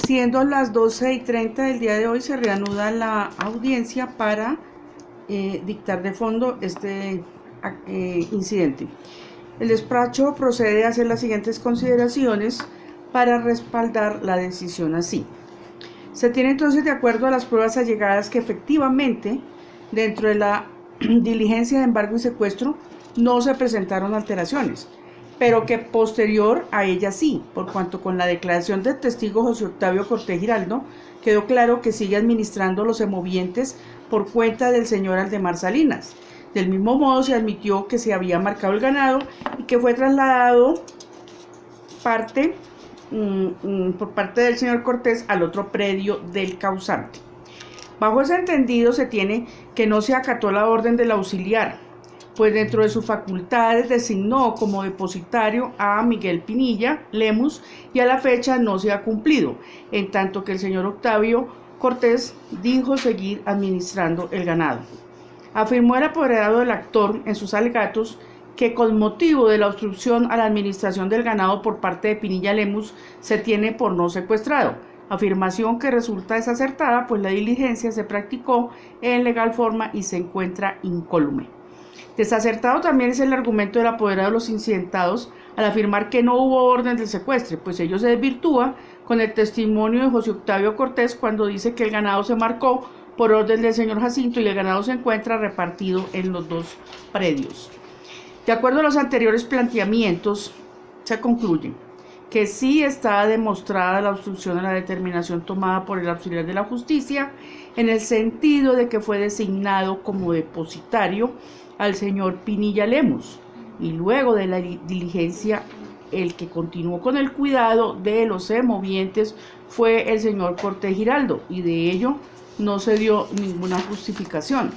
Siendo las 12:30 del día de hoy, se reanuda la audiencia para dictar de fondo este incidente. El despacho procede a hacer las siguientes consideraciones para respaldar la decisión así. Se tiene entonces de acuerdo a las pruebas allegadas que efectivamente dentro de la diligencia de embargo y secuestro no se presentaron alteraciones, pero que posterior a ella sí, por cuanto con la declaración del testigo José Octavio Cortés Giraldo quedó claro que sigue administrando los semovientes por cuenta del señor Aldemar Salinas. Del mismo modo se admitió que se había marcado el ganado y que fue trasladado por parte del señor Cortés al otro predio del causante. Bajo ese entendido se tiene que no se acató la orden del auxiliar, pues dentro de sus facultades designó como depositario a Miguel Pinilla Lemus y a la fecha no se ha cumplido, en tanto que el señor Octavio Cortés dijo seguir administrando el ganado. Afirmó el apoderado del actor en sus alegatos que con motivo de la obstrucción a la administración del ganado por parte de Pinilla Lemus se tiene por no secuestrado, afirmación que resulta desacertada, pues la diligencia se practicó en legal forma y se encuentra incólume. Desacertado también es el argumento del apoderado de los incidentados al afirmar que no hubo orden de secuestro, pues ello se desvirtúa con el testimonio de José Octavio Cortés cuando dice que el ganado se marcó por orden del señor Jacinto y el ganado se encuentra repartido en los dos predios. De acuerdo a los anteriores planteamientos, se concluye que sí está demostrada la obstrucción a la determinación tomada por el auxiliar de la justicia en el sentido de que fue designado como depositario al señor Pinilla Lemus y luego de la diligencia el que continuó con el cuidado de los semovientes fue el señor Cortés Giraldo y de ello no se dio ninguna justificación.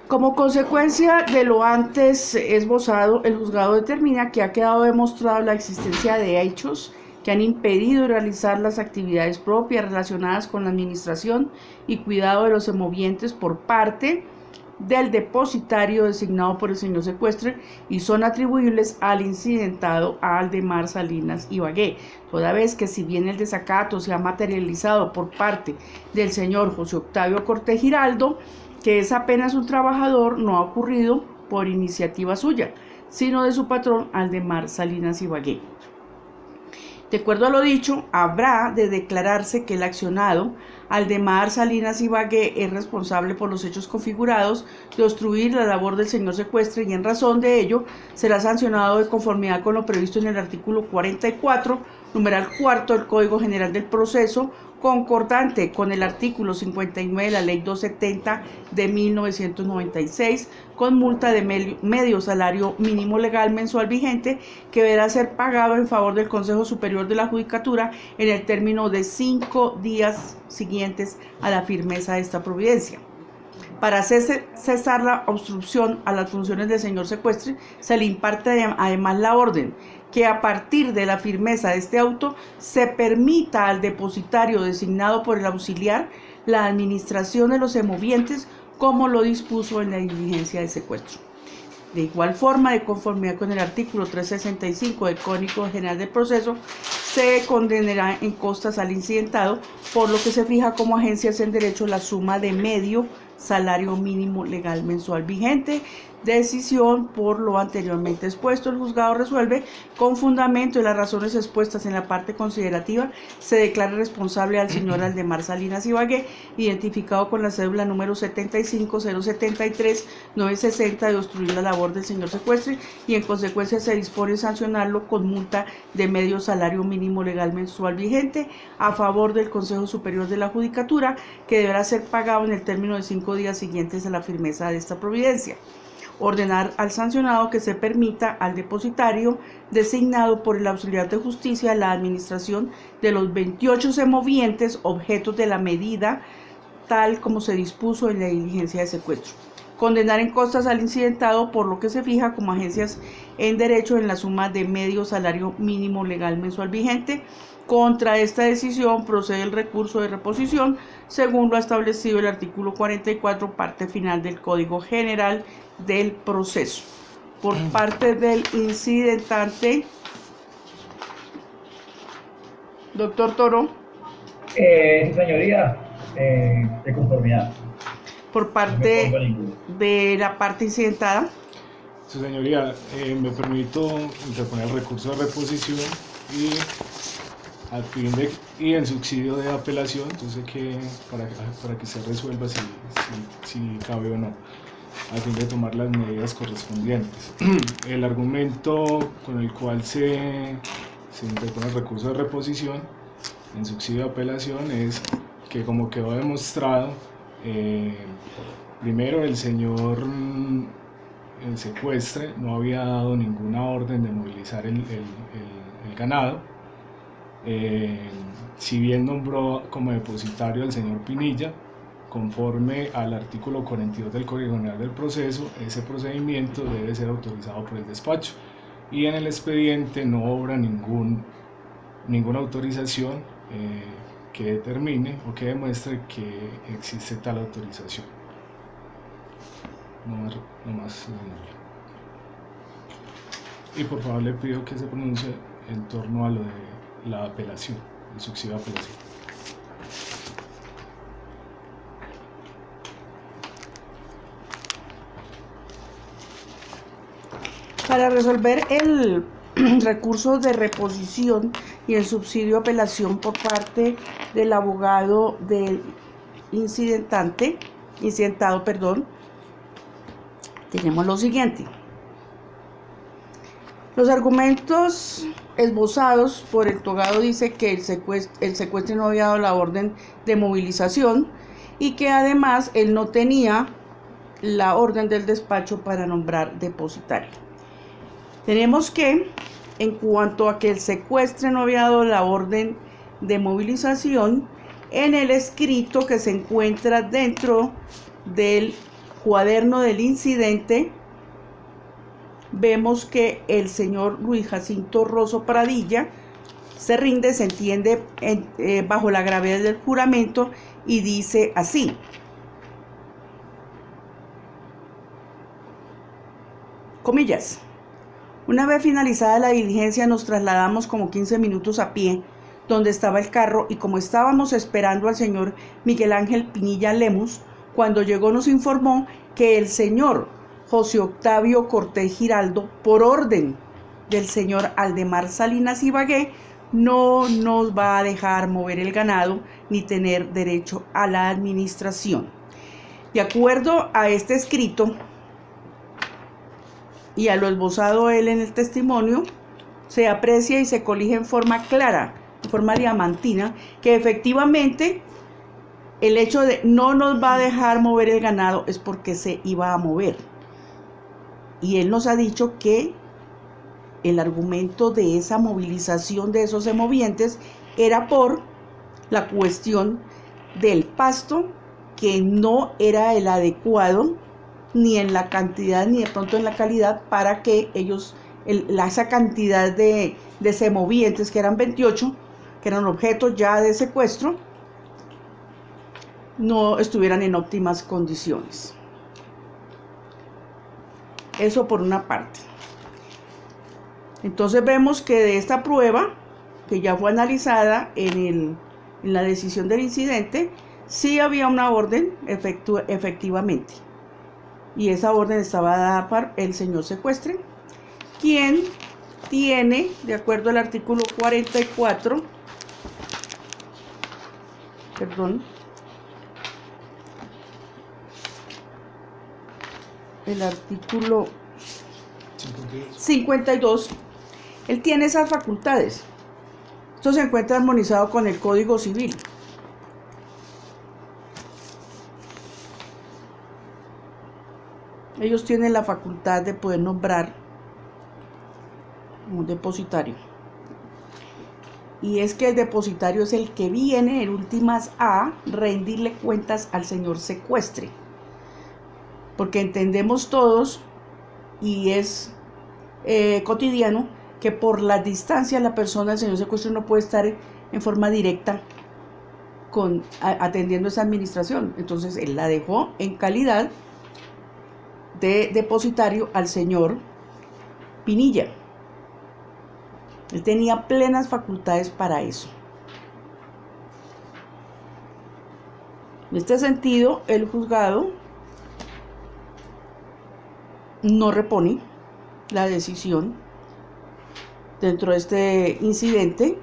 Como consecuencia de lo antes esbozado, el juzgado determina que ha quedado demostrada la existencia de hechos que han impedido realizar las actividades propias relacionadas con la administración y cuidado de los semovientes por parte del depositario designado por el señor secuestre y son atribuibles al incidentado Aldemar Salinas Ibagué, toda vez que si bien el desacato se ha materializado por parte del señor José Octavio Cortés Giraldo, que es apenas un trabajador, no ha ocurrido por iniciativa suya, sino de su patrón Aldemar Salinas Ibagué. De acuerdo a lo dicho, habrá de declararse que el accionado Aldemar Salinas Ibagué es responsable por los hechos configurados de obstruir la labor del señor secuestre y en razón de ello será sancionado de conformidad con lo previsto en el artículo 44, numeral cuarto del Código General del Proceso, concordante con el artículo 59 de la Ley 270 de 1996, con multa de medio salario mínimo legal mensual vigente que deberá ser pagado en favor del Consejo Superior de la Judicatura en el término de 5 días siguientes a la firmeza de esta providencia. Para hacer cesar la obstrucción a las funciones del señor secuestre, se le imparte además la orden que a partir de la firmeza de este auto se permita al depositario designado por el auxiliar la administración de los semovientes como lo dispuso en la diligencia de secuestro. De igual forma, de conformidad con el artículo 365 del Código General del Proceso, se condenará en costas al incidentado, por lo que se fija como agencias en derecho la suma de medio salario mínimo legal mensual vigente. Decisión por lo anteriormente expuesto, el juzgado resuelve con fundamento de las razones expuestas en la parte considerativa, se declara responsable al señor Aldemar Salinas Ibagué, identificado con la cédula número 75073-960 de obstruir la labor del señor secuestre y en consecuencia se dispone sancionarlo con multa de medio salario mínimo legal mensual vigente a favor del Consejo Superior de la Judicatura, que deberá ser pagado en el término de 5 días siguientes a la firmeza de esta providencia. Ordenar al sancionado que se permita al depositario designado por el auxiliar de justicia la administración de los 28 semovientes objetos de la medida tal como se dispuso en la diligencia de secuestro. Condenar en costas al incidentado, por lo que se fija como agencias en derecho en la suma de medio salario mínimo legal mensual vigente. Contra esta decisión procede el recurso de reposición, según lo ha establecido el artículo 44, parte final del Código General del Proceso. Por parte del incidentante, doctor Toro. Sí, señoría, de conformidad. Por No me parte pongo ninguno. de la parte incidentada. Su señoría, me permito interponer recurso de reposición y al fin de y en subsidio de apelación, entonces que para que se resuelva si cabe o no, a fin de tomar las medidas correspondientes. El argumento con el cual se interpone el recurso de reposición en subsidio de apelación es que, como quedó demostrado, primero el señor el secuestre no había dado ninguna orden de movilizar el ganado. Si bien nombró como depositario al señor Pinilla, conforme al artículo 42 del Código General del Proceso, ese procedimiento debe ser autorizado por el despacho y en el expediente no obra ninguna autorización que determine o que demuestre que existe tal autorización. No más. Y por favor le pido que se pronuncie en torno a lo de la apelación, el subsidio de apelación. Para resolver el recurso de reposición y el subsidio de apelación por parte del abogado del incidentado, tenemos lo siguiente. Los argumentos esbozados por el togado dice que el secuestro no había dado la orden de movilización y que además él no tenía la orden del despacho para nombrar depositario. Tenemos que, en cuanto a que el secuestre no había dado la orden de movilización, en el escrito que se encuentra dentro del cuaderno del incidente, vemos que el señor Luis Jacinto Rosso Pradilla se rinde, se entiende bajo la gravedad del juramento y dice así: comillas. Una vez finalizada la diligencia nos trasladamos como 15 minutos a pie donde estaba el carro y como estábamos esperando al señor Miguel Ángel Pinilla Lemus, cuando llegó nos informó que el señor José Octavio Cortés Giraldo, por orden del señor Aldemar Salinas Ibagué, no nos va a dejar mover el ganado ni tener derecho a la administración. De acuerdo a este escrito y a lo esbozado él en el testimonio, se aprecia y se colige en forma clara, en forma diamantina, que efectivamente el hecho de no nos va a dejar mover el ganado es porque se iba a mover. Y él nos ha dicho que el argumento de esa movilización de esos semovientes era por la cuestión del pasto, que no era el adecuado ni en la cantidad ni de pronto en la calidad para que ellos, esa cantidad de semovientes, que eran 28, que eran objetos ya de secuestro, no estuvieran en óptimas condiciones. Eso por una parte. Entonces vemos que de esta prueba, que ya fue analizada en la decisión del incidente, sí había una orden efectivamente. Y esa orden estaba dada para el señor secuestre, quien tiene, de acuerdo al artículo 44, el artículo 52, él tiene esas facultades. Esto se encuentra armonizado con el Código Civil. Ellos tienen la facultad de poder nombrar un depositario. Y es que el depositario es el que viene en últimas a rendirle cuentas al señor secuestre. Porque entendemos todos, y es cotidiano, que por la distancia la persona, el señor secuestre, no puede estar en forma directa atendiendo esa administración. Entonces él la dejó en calidad de depositario al señor Pinilla. Él tenía plenas facultades para eso. En este sentido, el juzgado no repone la decisión dentro de este incidente.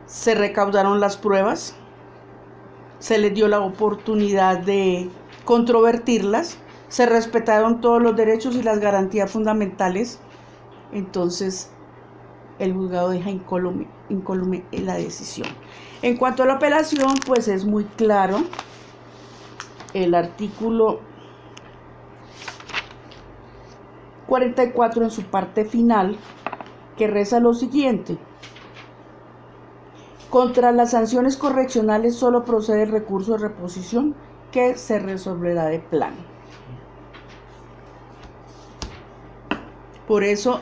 Se recaudaron las pruebas, se les dio la oportunidad de controvertirlas, se respetaron todos los derechos y las garantías fundamentales. Entonces, el juzgado deja incólume la decisión. En cuanto a la apelación, pues es muy claro el artículo 44 en su parte final, que reza lo siguiente: contra las sanciones correccionales solo procede el recurso de reposición, que se resolverá de plano. Por eso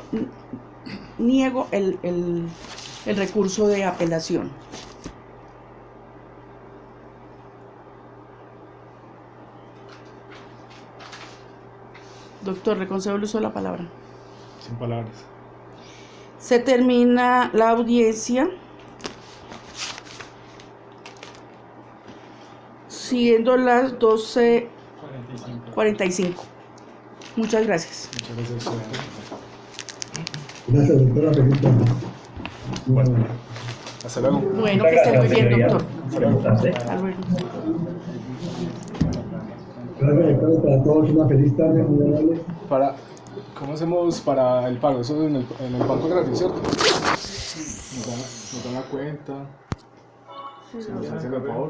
niego el recurso de apelación. Doctor, le concedo el uso de la palabra. Sin palabras. Se termina la audiencia. Siendo las 12:45. Muchas gracias. Muchas gracias. Gracias, doctora. Feliz tarde. Bueno, hasta luego. Bueno, que esté muy bien, doctor. Preguntas, ¿eh? Hasta luego. Gracias, doctora, para todos. Una feliz tarde, muy amable. ¿Cómo hacemos para el pago? Eso en el banco gratis, ¿cierto? Nos dan la cuenta. Si nos hacen el favor.